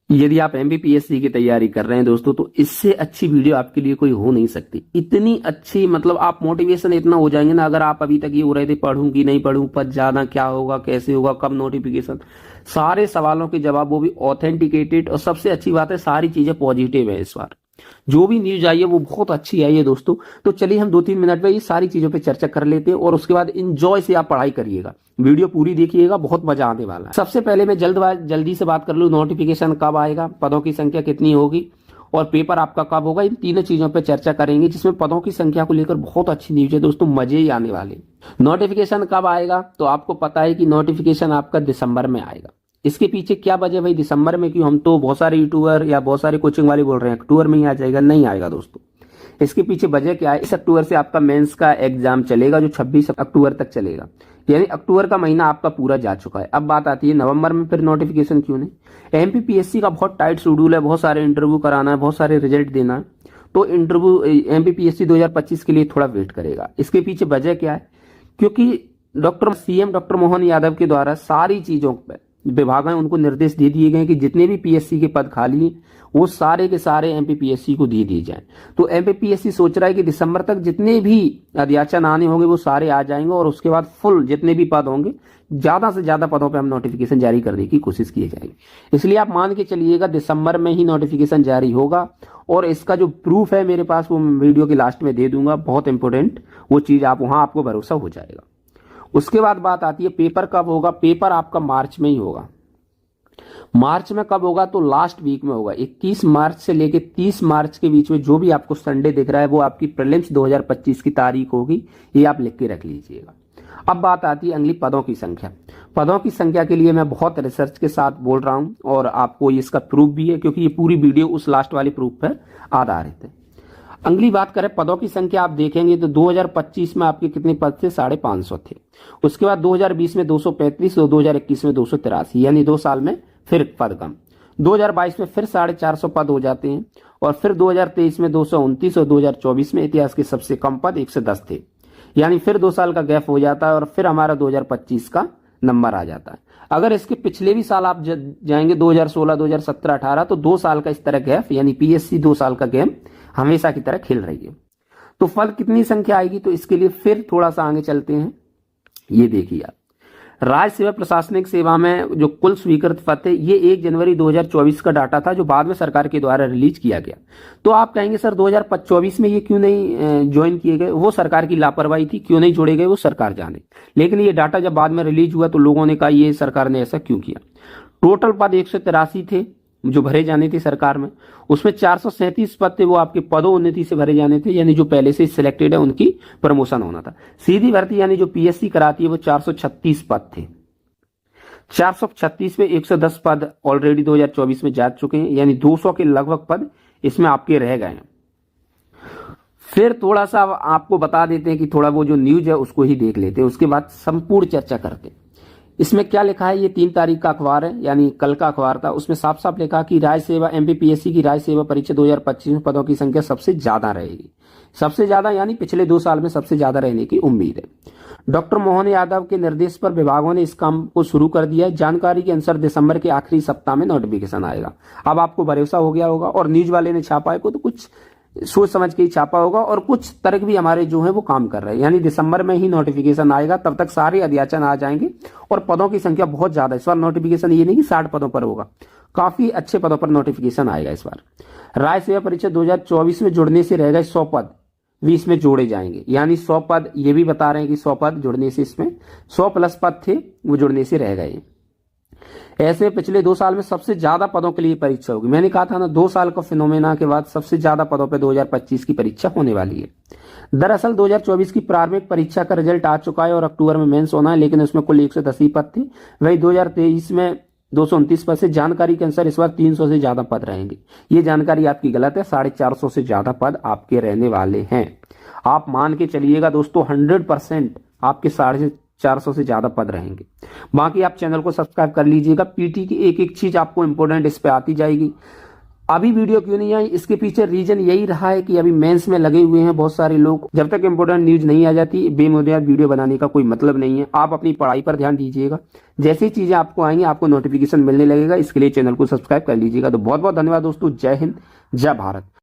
यदि आप एमपीपीएससी की तैयारी कर रहे हैं दोस्तों, तो इससे अच्छी वीडियो आपके लिए कोई हो नहीं सकती। इतनी अच्छी, मतलब आप मोटिवेशन इतना हो जाएंगे ना। अगर आप अभी तक ये हो रहे थे पढ़ूं कि नहीं पढ़ूं, पद जाना क्या होगा, कैसे होगा, कब नोटिफिकेशन, सारे सवालों के जवाब वो भी ऑथेंटिकेटेड। और सबसे अच्छी बात है, सारी चीजें पॉजिटिव है। इस बार जो भी न्यूज आई है वो बहुत अच्छी आई है दोस्तों। तो चलिए हम 2-3 मिनट में ये सारी चीजों पे चर्चा कर लेते हैं और उसके बाद इंजॉय से आप पढ़ाई करिएगा। वीडियो पूरी देखिएगा, बहुत मजा आने वाला है। सबसे पहले मैं जल्दी से बात कर लूं, नोटिफिकेशन कब आएगा, पदों की संख्या कितनी होगी और पेपर आपका कब होगा, इन तीनों चीजों पर चर्चा करेंगे। जिसमें पदों की संख्या को लेकर बहुत अच्छी न्यूज है दोस्तों, मजे ही आने वाले। नोटिफिकेशन कब आएगा, तो आपको पता है कि नोटिफिकेशन आपका दिसंबर में आएगा। इसके पीछे क्या वजह भाई, दिसंबर में क्यों? हम तो बहुत सारे यूट्यूबर या बहुत सारे कोचिंग वाले बोल रहे हैं अक्टूबर में ही आ जाएगा। नहीं आएगा दोस्तों। इसके पीछे वजह क्या है, इस अक्टूबर से आपका मेंस का एग्जाम चलेगा जो 26 अक्टूबर तक चलेगा। यानी अक्टूबर का महीना आपका पूरा जा चुका है। अब बात आती है नवंबर में फिर नोटिफिकेशन क्यों नहीं। एमपीपीएससी का बहुत टाइट शेड्यूल है, बहुत सारे इंटरव्यू कराना है, बहुत सारे रिजल्ट देना है। तो इंटरव्यू एमपीपीएससी 2025 के लिए थोड़ा वेट करेगा। इसके पीछे वजह क्या है, क्योंकि सीएम डॉक्टर मोहन यादव के द्वारा सारी चीजों पर विभाग हैं उनको निर्देश दे दिए गए कि जितने भी पीएससी के पद खाली हैं वो सारे के सारे एमपीपीएससी को दे दिए जाएं। तो एमपीपीएससी सोच रहा है कि दिसंबर तक जितने भी अध्याचन आने होंगे वो सारे आ जाएंगे और उसके बाद फुल जितने भी पद होंगे ज्यादा से ज्यादा पदों पे हम नोटिफिकेशन जारी करने की कोशिश की जाएगी। इसलिए आप मान के चलिएगा दिसंबर में ही नोटिफिकेशन जारी होगा। और इसका जो प्रूफ है मेरे पास वो वीडियो के लास्ट में दे दूंगा, बहुत इंपॉर्टेंट वो चीज, आप वहां आपको भरोसा हो जाएगा। उसके बाद बात आती है पेपर कब होगा। पेपर आपका मार्च में ही होगा। मार्च में कब होगा, तो लास्ट वीक में होगा। 21 मार्च से लेके 30 मार्च के बीच में जो भी आपको संडे दिख रहा है वो आपकी प्रीलिम्स 2025 की तारीख होगी। ये आप लिख के रख लीजिएगा। अब बात आती है अगली, पदों की संख्या। पदों की संख्या के लिए मैं बहुत रिसर्च के साथ बोल रहा हूं और आपको इसका प्रूफ भी है, क्योंकि ये पूरी वीडियो उस लास्ट वाले प्रूफ पर आधारित है। अगली बात करें पदों की संख्या, आप देखेंगे तो 2025 में आपके कितने पद थे, 550 थे। उसके बाद 2020 में 235 और 2021 में 283, यानी 2 साल में फिर पद कम। 2022 में फिर 450 पद हो जाते हैं और फिर 2023 में 229 और 2024 में इतिहास के सबसे कम पद 110 थे। यानी फिर 2 साल का गैप हो जाता है और फिर हमारा 2025 का नंबर आ जाता है। अगर इसके पिछले भी साल आप जाएंगे 2016, 2017, 18, तो 2 साल का इस तरह गैप, यानी पीएससी 2 साल का गैप हमेशा की तरह खेल रही है। तो फल कितनी संख्या आएगी, तो इसके लिए फिर थोड़ा सा आगे चलते हैं। ये देखिए आप, राज्य सेवा प्रशासनिक सेवा में जो कुल स्वीकृत पद थे, ये 1 जनवरी 2024 का डाटा था जो बाद में सरकार के द्वारा रिलीज किया गया। तो आप कहेंगे सर 2024 में ये क्यों नहीं ज्वाइन किए गए, वो सरकार की लापरवाही थी, क्यों नहीं जोड़े गए वो सरकार जाने। लेकिन ये डाटा जब बाद में रिलीज हुआ तो लोगों ने कहा ये सरकार ने ऐसा क्यों किया। टोटल पद 183 थे जो भरे जाने थे सरकार में। उसमें 437 पद थे वो आपके पदोन्नति से भरे जाने थे, यानी जो पहले से सिलेक्टेड है उनकी प्रमोशन होना था। सीधी भर्ती यानी जो पीएससी कराती है वो 436 पद थे। 436 में 110 पद ऑलरेडी 2024 में जा चुके हैं, यानी 200 के लगभग पद इसमें आपके रह गए हैं। फिर थोड़ा सा आपको बता देते हैं कि थोड़ा वो जो न्यूज है उसको ही देख लेते हैं, उसके बाद संपूर्ण चर्चा करते हैं। इसमें क्या लिखा है, ये 3 तारीख का अखबार है, यानी कल का अखबार था। उसमें साफ साफ लिखा कि राज्य सेवा एमपीपीएससी की राज्य सेवा परीक्षा 2025 में पदों की संख्या सबसे ज्यादा रहेगी। सबसे ज्यादा यानी पिछले 2 साल में सबसे ज्यादा रहने की उम्मीद है। डॉक्टर मोहन यादव के निर्देश पर विभागों ने इस काम को शुरू कर दिया है। जानकारी के अनुसार दिसंबर के आखिरी सप्ताह में नोटिफिकेशन आएगा। अब आपको भरोसा हो गया होगा, और न्यूज वाले ने छापा है को तो कुछ सोच समझ के ही छापा होगा, और कुछ तर्क भी हमारे जो है वो काम कर रहे हैं। यानी दिसंबर में ही नोटिफिकेशन आएगा, तब तक सारे अध्याचन आ जाएंगे और पदों की संख्या बहुत ज्यादा है। इस बार नोटिफिकेशन ये नहीं कि 60 पदों पर होगा, काफी अच्छे पदों पर नोटिफिकेशन आएगा इस बार। राज्य सेवा परीक्षा 2024 में जुड़ने से रह गए 100 पद, 20 में जोड़े जाएंगे, यानी 100 पद। ये भी बता रहे हैं कि 100 पद जुड़ने से, इसमें 100 प्लस पद थे वो जुड़ने से रह गए। ऐसे पिछले 2 साल में सबसे ज्यादा पदों के लिए परीक्षा होगी। मैंने कहा था ना, 2 साल का फिनोमेना के बाद सबसे ज्यादा पदों पे 2025 की परीक्षा होने वाली है। दरअसल 2024 की प्रारंभिक परीक्षा का रिजल्ट आ चुका है और अक्टूबर में मेंस होना है, लेकिन उसमें कुल 110 ही पद थे। वही 2023 में 229 पद से। जानकारी के अनुसार इस बार 300 से ज्यादा पद रहेंगे। ये जानकारी आपकी गलत है, 450 से ज्यादा पद आपके रहने वाले हैं। आप मान के चलिएगा दोस्तों, 100% आपके 450 से ज्यादा पद रहेंगे। बाकी आप चैनल को सब्सक्राइब कर लीजिएगा। पीटी की एक एक चीज आपको इंपॉर्टेंट इस पे आती जाएगी। अभी वीडियो क्यों नहीं आई, इसके पीछे रीजन यही रहा है कि अभी मेंस में लगे हुए हैं बहुत सारे लोग। जब तक इंपोर्टेंट न्यूज नहीं आ जाती बेबुनियाद वीडियो बनाने का कोई मतलब नहीं है। आप अपनी पढ़ाई पर ध्यान दीजिएगा, जैसी चीजें आपको आएंगी आपको नोटिफिकेशन मिलने लगेगा। इसके लिए चैनल को सब्सक्राइब कर लीजिएगा। तो बहुत बहुत धन्यवाद दोस्तों। जय हिंद, जय भारत।